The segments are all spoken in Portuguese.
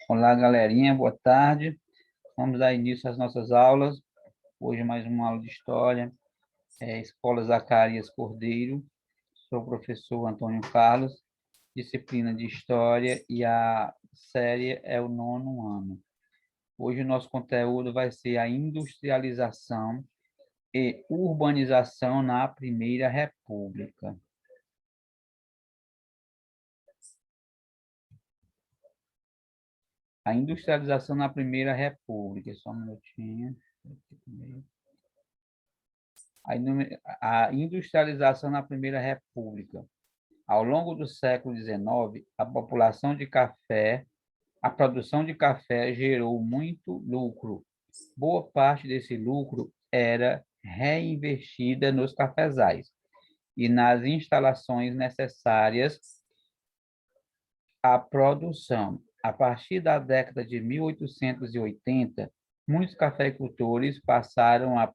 Olá, galerinha, boa tarde. Vamos dar início às nossas aulas. Hoje mais uma aula de História, Escola Zacarias Cordeiro. Sou o professor Antônio Carlos, disciplina de História, e a série é o 9º ano. Hoje o nosso conteúdo vai ser a industrialização e urbanização na Primeira República. A industrialização na Primeira República. Só um minutinho. A industrialização na Primeira República. Ao longo do século XIX, a produção de café gerou muito lucro. Boa parte desse lucro era reinvestida nos cafezais e nas instalações necessárias à produção. A partir da década de 1880, muitos cafeicultores passaram a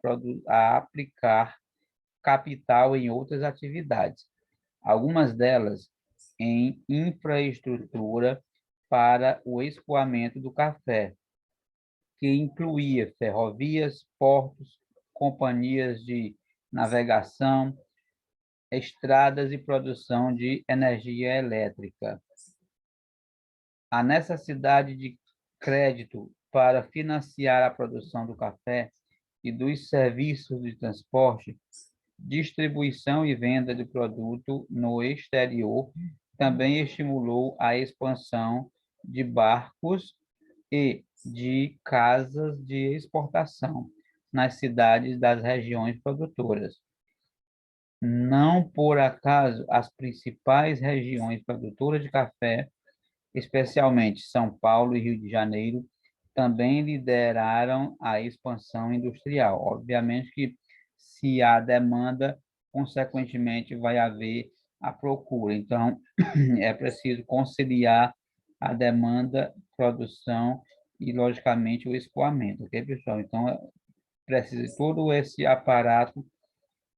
aplicar capital em outras atividades, algumas delas em infraestrutura para o escoamento do café, que incluía ferrovias, portos, companhias de navegação, estradas e produção de energia elétrica. A necessidade de crédito para financiar a produção do café e dos serviços de transporte, distribuição e venda do produto no exterior também estimulou a expansão de barcos e de casas de exportação nas cidades das regiões produtoras. Não por acaso, as principais regiões produtoras de café, especialmente São Paulo e Rio de Janeiro, também lideraram a expansão industrial. Obviamente que, se há demanda, consequentemente, vai haver a procura. Então, é preciso conciliar a demanda, produção e, logicamente, o escoamento, ok, pessoal? Então, precisa de todo esse aparato,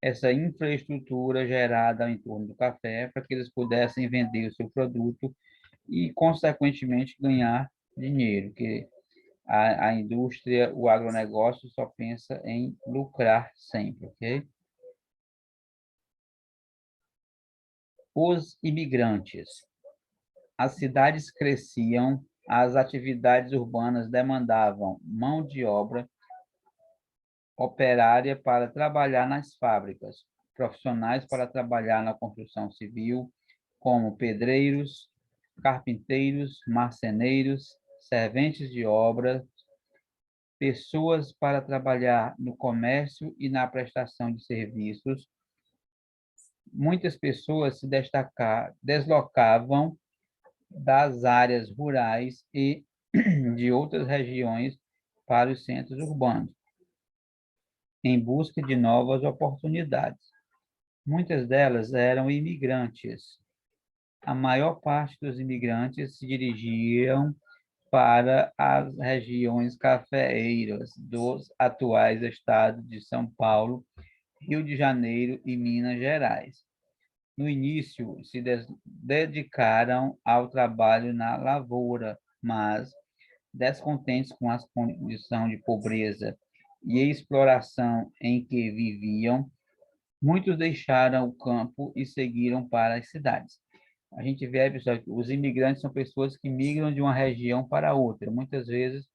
essa infraestrutura gerada em torno do café, para que eles pudessem vender o seu produto e, consequentemente, ganhar dinheiro, que a indústria, o agronegócio só pensa em lucrar sempre, ok? Os imigrantes. As cidades cresciam, as atividades urbanas demandavam mão de obra operária para trabalhar nas fábricas, profissionais para trabalhar na construção civil, como pedreiros, carpinteiros, marceneiros, serventes de obra, pessoas para trabalhar no comércio e na prestação de serviços. Muitas pessoas se deslocavam das áreas rurais e de outras regiões para os centros urbanos, em busca de novas oportunidades. Muitas delas eram imigrantes. A maior parte dos imigrantes se dirigiam para as regiões cafeeiras dos atuais estados de São Paulo, Rio de Janeiro e Minas Gerais. No início, se dedicaram ao trabalho na lavoura, mas, descontentes com a condição de pobreza e exploração em que viviam, muitos deixaram o campo e seguiram para as cidades. A gente vê, pessoal, que os imigrantes são pessoas que migram de uma região para outra. Muitas vezes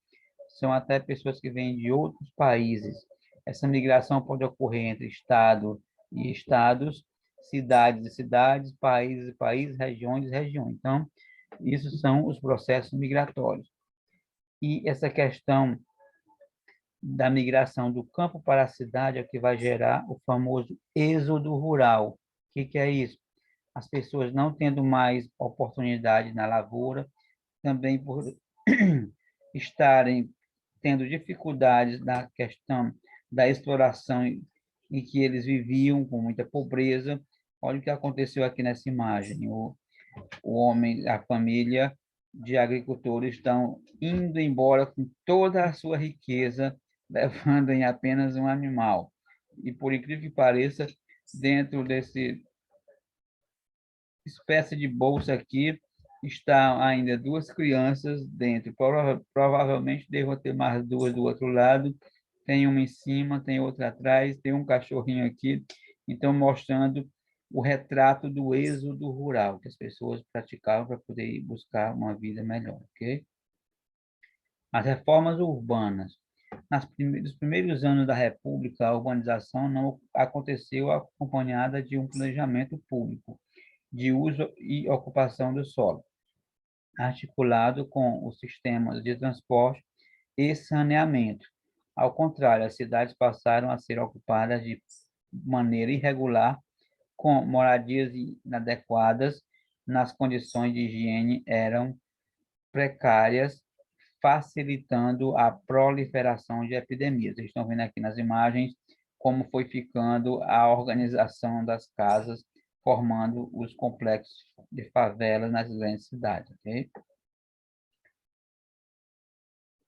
são até pessoas que vêm de outros países. Essa migração pode ocorrer entre estado e estados, cidades e cidades, países e países, regiões e regiões. Então, isso são os processos migratórios. E essa questão da migração do campo para a cidade é o que vai gerar o famoso êxodo rural. O que é isso? As pessoas não tendo mais oportunidade na lavoura, também por estarem tendo dificuldades na questão da exploração em que eles viviam com muita pobreza. Olha o que aconteceu aqui nessa imagem. O homem, a família de agricultores estão indo embora com toda a sua riqueza, levando em apenas um animal. E, por incrível que pareça, dentro desse espécie de bolsa aqui, Estão ainda duas crianças dentro. Provavelmente devam ter mais duas do outro lado. Tem uma em cima, tem outra atrás, tem um cachorrinho aqui. Então, mostrando o retrato do êxodo rural que as pessoas praticavam para poder ir buscar uma vida melhor, ok? As reformas urbanas. Nos primeiros anos da República, a urbanização não aconteceu acompanhada de um planejamento público de uso e ocupação do solo, articulado com os sistemas de transporte e saneamento. Ao contrário, as cidades passaram a ser ocupadas de maneira irregular, com moradias inadequadas, nas condições de higiene eram precárias, facilitando a proliferação de epidemias. Vocês estão vendo aqui nas imagens como foi ficando a organização das casas, formando os complexos de favelas nas grandes cidades, ok?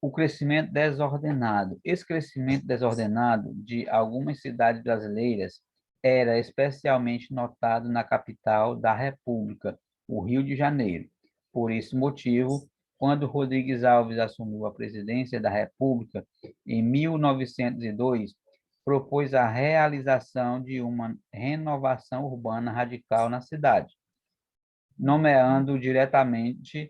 O crescimento desordenado. Esse crescimento desordenado de algumas cidades brasileiras era especialmente notado na capital da República, o Rio de Janeiro. Por esse motivo, quando Rodrigues Alves assumiu a presidência da República, em 1902, propôs a realização de uma renovação urbana radical na cidade, nomeado diretamente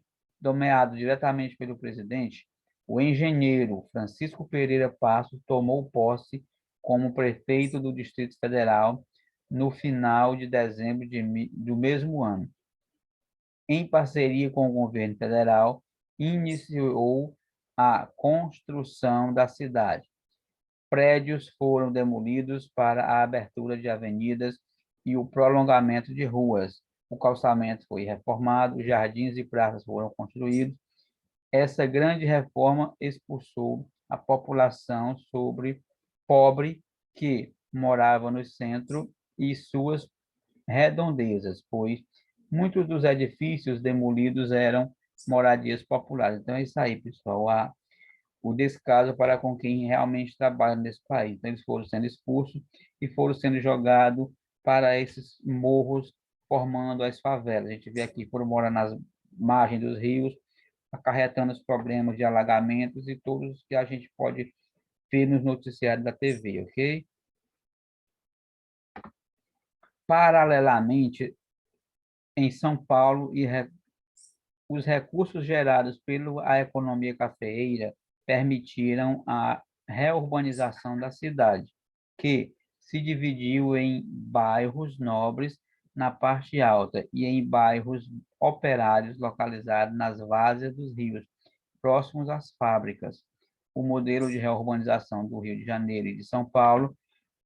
pelo presidente. O engenheiro Francisco Pereira Passos tomou posse como prefeito do Distrito Federal no final de dezembro do mesmo ano. Em parceria com o governo federal, iniciou a construção da cidade. Prédios foram demolidos para a abertura de avenidas e o prolongamento de ruas. O calçamento foi reformado, jardins e praças foram construídos. Essa grande reforma expulsou a população pobre que morava no centro e suas redondezas, pois muitos dos edifícios demolidos eram moradias populares. Então é isso aí, pessoal. O descaso para com quem realmente trabalha nesse país. Então, eles foram sendo expulsos e foram sendo jogados para esses morros, formando as favelas. A gente vê aqui, foram morar nas margens dos rios, acarretando os problemas de alagamentos e todos que a gente pode ver nos noticiários da TV, ok? Paralelamente, em São Paulo, os recursos gerados pela economia cafeeira permitiram a reurbanização da cidade, que se dividiu em bairros nobres na parte alta e em bairros operários localizados nas várzeas dos rios, próximos às fábricas. O modelo de reurbanização do Rio de Janeiro e de São Paulo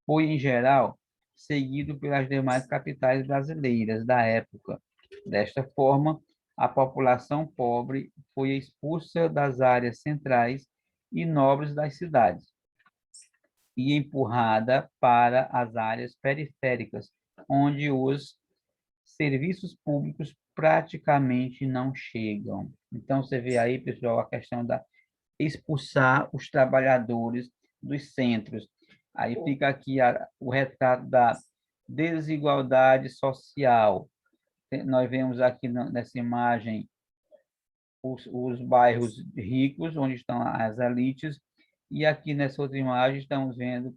foi, em geral, seguido pelas demais capitais brasileiras da época. Desta forma, a população pobre foi expulsa das áreas centrais e nobres das cidades e empurrada para as áreas periféricas, onde os serviços públicos praticamente não chegam. Então, você vê aí, pessoal, a questão da expulsar os trabalhadores dos centros. Aí fica aqui o retrato da desigualdade social. Nós vemos aqui nessa imagem os bairros ricos, onde estão as elites, e aqui nessa outra imagem estamos vendo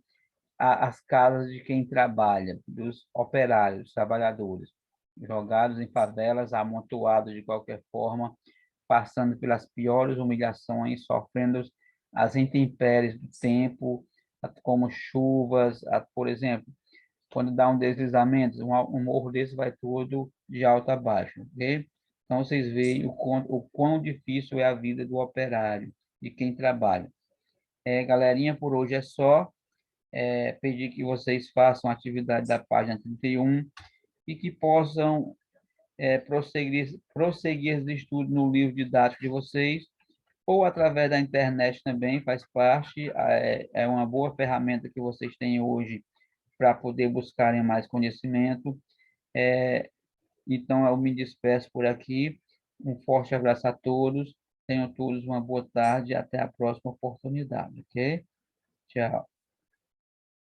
as casas de quem trabalha, dos operários, trabalhadores, jogados em favelas, amontoados de qualquer forma, passando pelas piores humilhações, sofrendo as intempéries do tempo, como chuvas, por exemplo, quando dá um deslizamento, um morro desse vai todo de alto a baixo, ok? Então, vocês veem o quão difícil é a vida do operário, de quem trabalha. Galerinha, por hoje é só. Pedir que vocês façam a atividade da página 31 e que possam prosseguir os estudos no livro didático de vocês, ou através da internet também, faz parte, é uma boa ferramenta que vocês têm hoje para poder buscarem mais conhecimento. Então, eu me despeço por aqui. Um forte abraço a todos. Tenham todos uma boa tarde e até a próxima oportunidade, ok? Tchau.